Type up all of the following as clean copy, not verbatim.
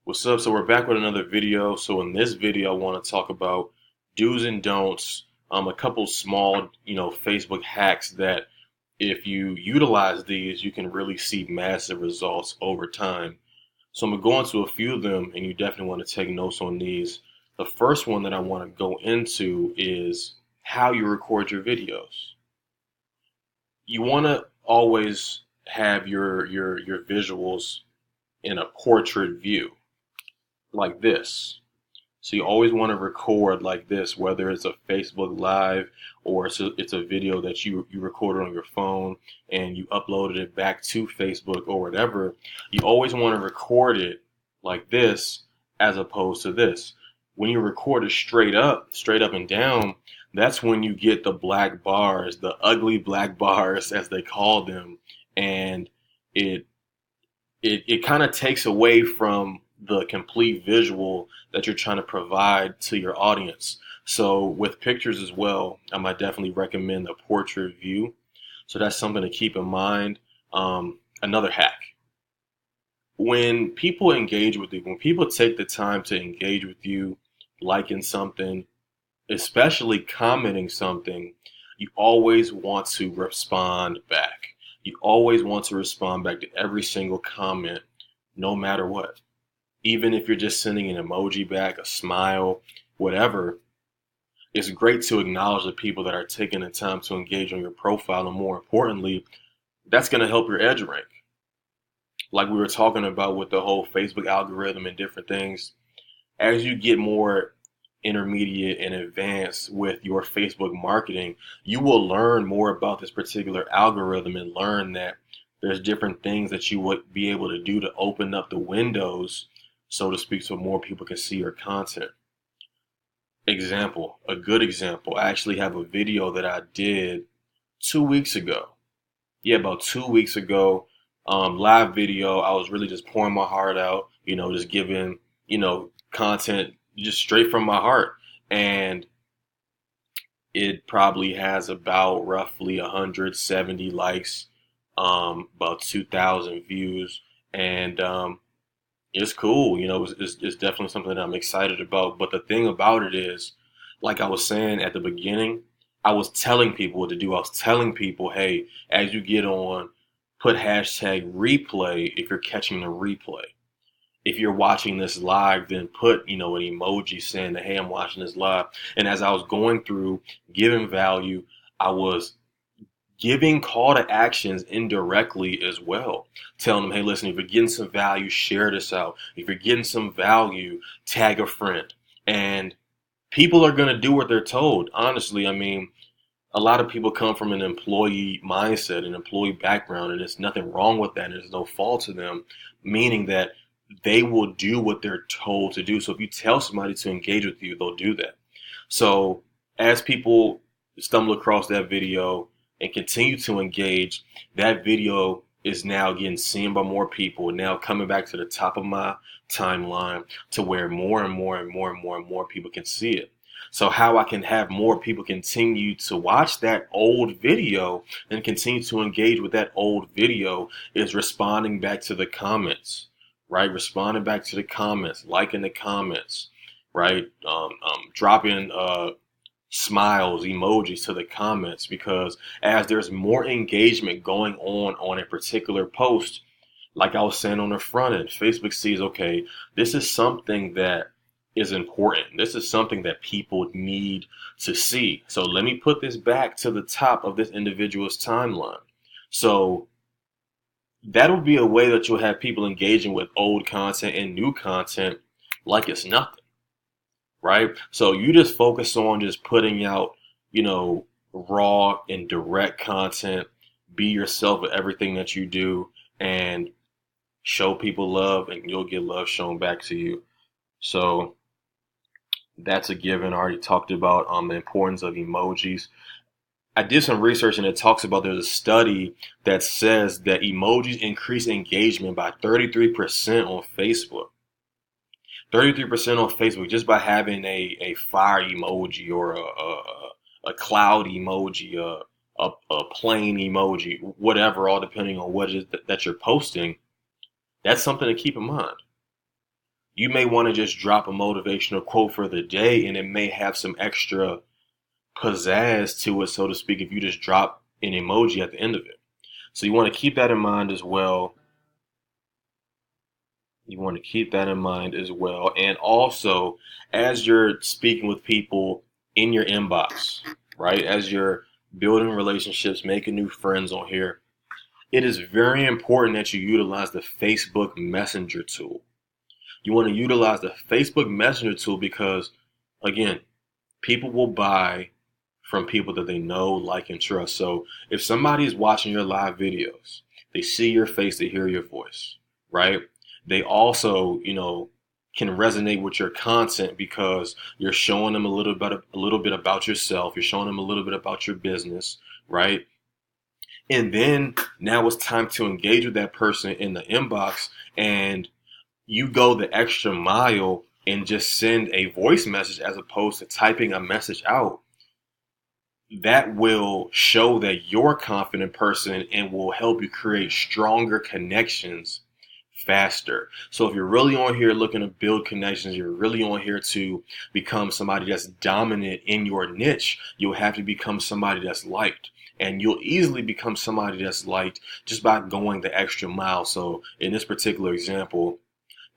What's up? So we're back with another video. So in this video, I want to talk about do's and don'ts, a couple small, Facebook hacks that if you utilize these, you can really see massive results over time. So I'm gonna go into a few of them, and you definitely want to take notes on these. The first one that I want to go into is how you record your videos. You want to always have your visuals in a portrait view like this. So you always want to record like this, whether it's a Facebook Live or it's a video that you recorded on your phone and you uploaded it back to Facebook or whatever. You always want to record it like this as opposed to this. When you record it straight up and down, that's when you get the black bars, the ugly black bars as they call them, and it it kind of takes away from the complete visual that you're trying to provide to your audience. So with pictures as well, I might definitely recommend the portrait view. So that's something to keep in mind. Another hack. When people engage with you, when people take the time to engage with you, liking something, especially commenting something, you always want to respond back. You always want to respond back to every single comment, no matter what. Even if you're just sending an emoji back, a smile, whatever, it's great to acknowledge the people that are taking the time to engage on your profile. And more importantly, that's going to help your edge rank. Like we were talking about with the whole Facebook algorithm and different things, as you get more intermediate and advanced with your Facebook marketing, you will learn more about this particular algorithm and learn that there's different things that you would be able to do to open up the windows, so to speak, so more people can see your content. Example, a good example, I actually have a video that I did 2 weeks ago. Yeah, about 2 weeks ago, live video. I was really just pouring my heart out, just giving, content just straight from my heart. And it probably has about roughly 170 likes, about 2,000 views. And it's cool. It's definitely something that I'm excited about. But the thing about it is, like I was saying at the beginning, I was telling people what to do. I was telling people, hey, as you get on, put hashtag replay if you're catching the replay. If you're watching this live, then put, an emoji saying that, hey, I'm watching this live. And as I was going through giving value, I was giving call to actions indirectly as well. Telling them, hey, listen, if you're getting some value, share this out. If you're getting some value, tag a friend. And people are going to do what they're told. Honestly, I mean, a lot of people come from an employee mindset, an employee background, and there's nothing wrong with that. And there's no fault to them, meaning that they will do what they're told to do. So if you tell somebody to engage with you, they'll do that. So as people stumble across that video and continue to engage, that video is now getting seen by more people, now coming back to the top of my timeline to where more and more and more and more and more people can see it. So how I can have more people continue to watch that old video and continue to engage with that old video is responding back to the comments, right? Responding back to the comments, liking the comments, right? Dropping smiles, emojis to the comments, because as there's more engagement going on a particular post, like I was saying on the front end, Facebook sees, okay, this is something that is important. This is something that people need to see. So let me put this back to the top of this individual's timeline. So that'll be a way that you'll have people engaging with old content and new content like it's nothing, right? So you just focus on just putting out, raw and direct content. Be yourself with everything that you do and show people love, and you'll get love shown back to you. So that's a given. I already talked about the importance of emojis. I did some research and it talks about, there's a study that says that emojis increase engagement by 33% on Facebook. 33% on Facebook just by having a fire emoji or a cloud emoji, a plain emoji, whatever, all depending on what it is that you're posting. That's something to keep in mind. You may want to just drop a motivational quote for the day, and it may have some extra pizzazz to it, so to speak, if you just drop an emoji at the end of it. So you want to keep that in mind as well. You want to keep that in mind as well. And also, as you're speaking with people in your inbox, right? As you're building relationships, making new friends on here, it is very important that you utilize the Facebook Messenger tool. You want to utilize the Facebook Messenger tool because, again, people will buy from people that they know, like, and trust. So if somebody is watching your live videos, they see your face, they hear your voice, right? They also, can resonate with your content because you're showing them a little bit about yourself. You're showing them a little bit about your business, right? And then now it's time to engage with that person in the inbox, and you go the extra mile and just send a voice message as opposed to typing a message out. That will show that you're a confident person and will help you create stronger connections faster. So if you're really on here looking to build connections, you're really on here to become somebody that's dominant in your niche, you'll have to become somebody that's liked. And you'll easily become somebody that's liked just by going the extra mile. So in this particular example,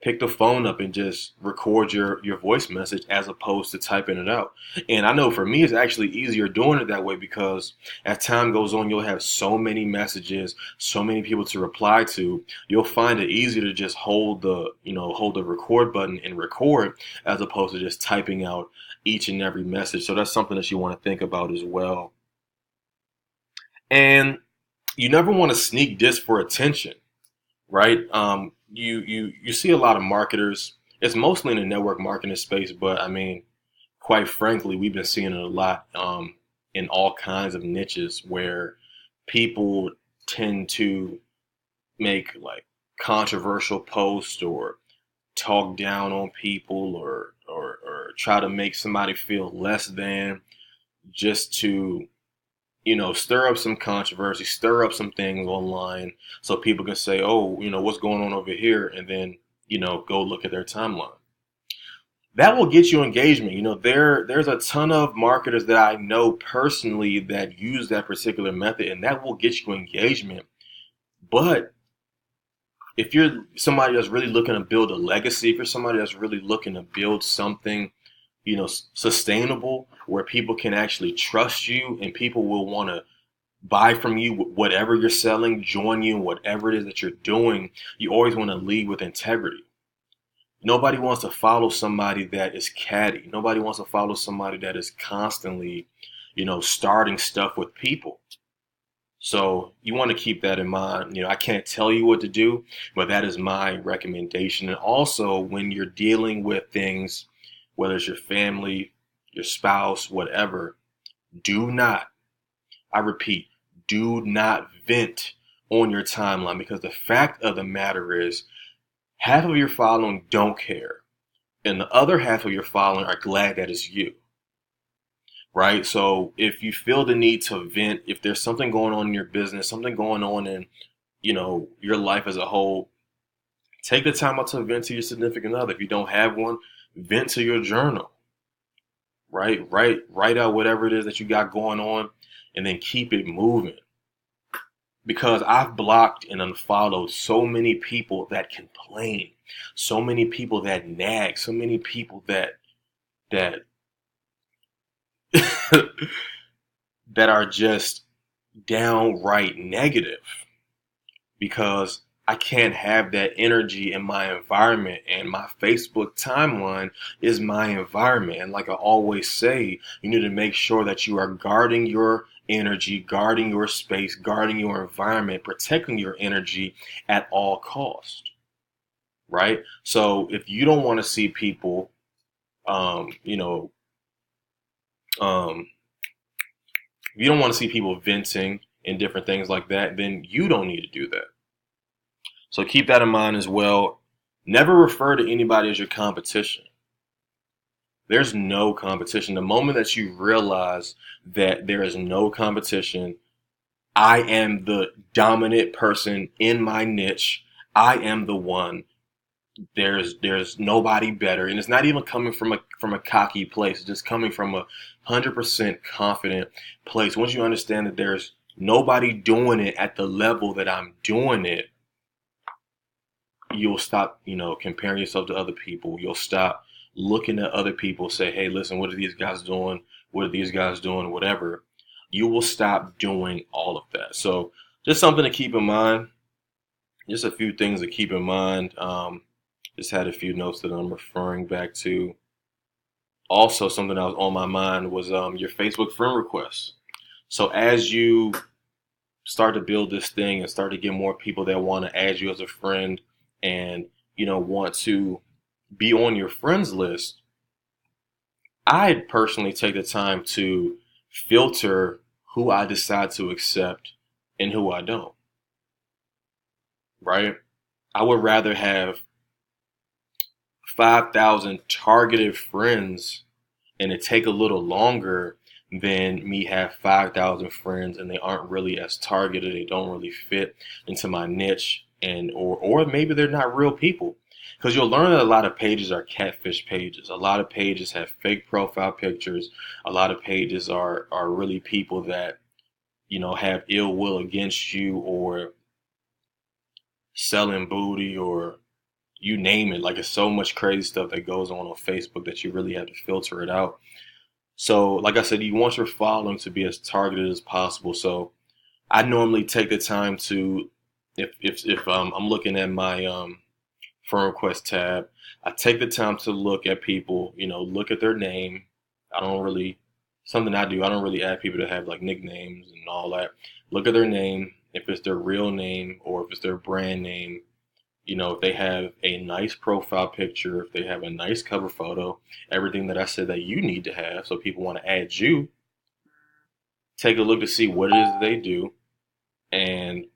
pick the phone up and just record your voice message as opposed to typing it out. And I know for me, it's actually easier doing it that way because as time goes on, you'll have so many messages, so many people to reply to. You'll find it easier to just hold the record button and record as opposed to just typing out each and every message. So that's something that you want to think about as well. And you never want to sneak diss for attention, right? You see a lot of marketers. It's mostly in the network marketing space, but I mean, quite frankly, we've been seeing it a lot in all kinds of niches where people tend to make like controversial posts or talk down on people or try to make somebody feel less than just to stir up some controversy, stir up some things online so people can say, oh, what's going on over here? And then, go look at their timeline. That will get you engagement. There's a ton of marketers that I know personally that use that particular method, and that will get you engagement. But if you're somebody that's really looking to build a legacy, if you're somebody that's really looking to build something sustainable where people can actually trust you and people will want to buy from you whatever you're selling, join you in whatever it is that you're doing, you always want to lead with integrity. Nobody wants to follow somebody that is catty. Nobody wants to follow somebody that is constantly, starting stuff with people. So you want to keep that in mind. I can't tell you what to do, but that is my recommendation. And also when you're dealing with things, whether it's your family, your spouse, whatever, I repeat, do not vent on your timeline because the fact of the matter is half of your following don't care and the other half of your following are glad that it's you, right? So if you feel the need to vent, if there's something going on in your business, something going on in, your life as a whole, take the time out to vent to your significant other. If you don't have one, vent to your journal, right? Write out whatever it is that you got going on and then keep it moving. Because I've blocked and unfollowed so many people that complain, so many people that nag, so many people that that are just downright negative because I can't have that energy in my environment, and my Facebook timeline is my environment. And like I always say, you need to make sure that you are guarding your energy, guarding your space, guarding your environment, protecting your energy at all costs, right? So if you don't want to see people, you know, um, if you don't want to see people venting and different things like that, then you don't need to do that. So keep that in mind as well. Never refer to anybody as your competition. There's no competition. The moment that you realize that there is no competition, I am the dominant person in my niche. I am the one. There's nobody better, and it's not even coming from a cocky place. It's just coming from 100% confident place. Once you understand that there's nobody doing it at the level that I'm doing it, you'll stop, comparing yourself to other people. You'll stop looking at other people, say, hey, listen, what are these guys doing? What are these guys doing? Whatever. You will stop doing all of that. So just something to keep in mind. Just a few things to keep in mind. Just had a few notes that I'm referring back to. Also, something that was on my mind was your Facebook friend requests. So as you start to build this thing and start to get more people that want to add you as a friend and want to be on your friends list, I personally take the time to filter who I decide to accept and who I don't. Right? I would rather have 5,000 targeted friends and it take a little longer than me have 5,000 friends and they aren't really as targeted. They don't really fit into my niche, and or maybe they're not real people. Because you'll learn that a lot of pages are catfish pages. A lot of pages have fake profile pictures. A lot of pages are really people that have ill will against you, or selling booty, or you name it. Like, it's so much crazy stuff that goes on Facebook that you really have to filter it out. So, like I said, you want your following to be as targeted as possible. So, I normally take the time to, if I'm looking at my friend request tab, I take the time to look at people. Look at their name. I don't really something I do. I don't really add people that have like nicknames and all that. Look at their name, if it's their real name or if it's their brand name. If they have a nice profile picture, if they have a nice cover photo, everything that I said that you need to have so people want to add you, take a look to see what it is that they do and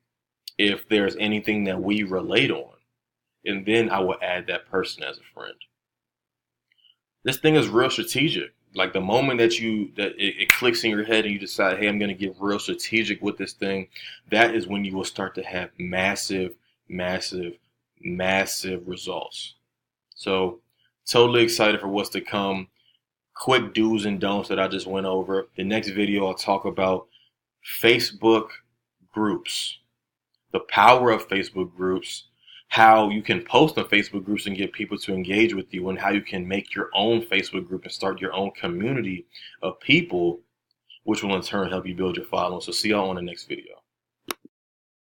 if there's anything that we relate on. And then I will add that person as a friend. This thing is real strategic. Like, the moment that it clicks in your head and you decide, hey, I'm going to get real strategic with this thing, that is when you will start to have massive, massive, massive results. So, totally excited for what's to come. Quick do's and don'ts that I just went over. The next video, I'll talk about Facebook groups, the power of Facebook groups, how you can post on Facebook groups and get people to engage with you, and how you can make your own Facebook group and start your own community of people, which will in turn help you build your following. So see y'all on the next video.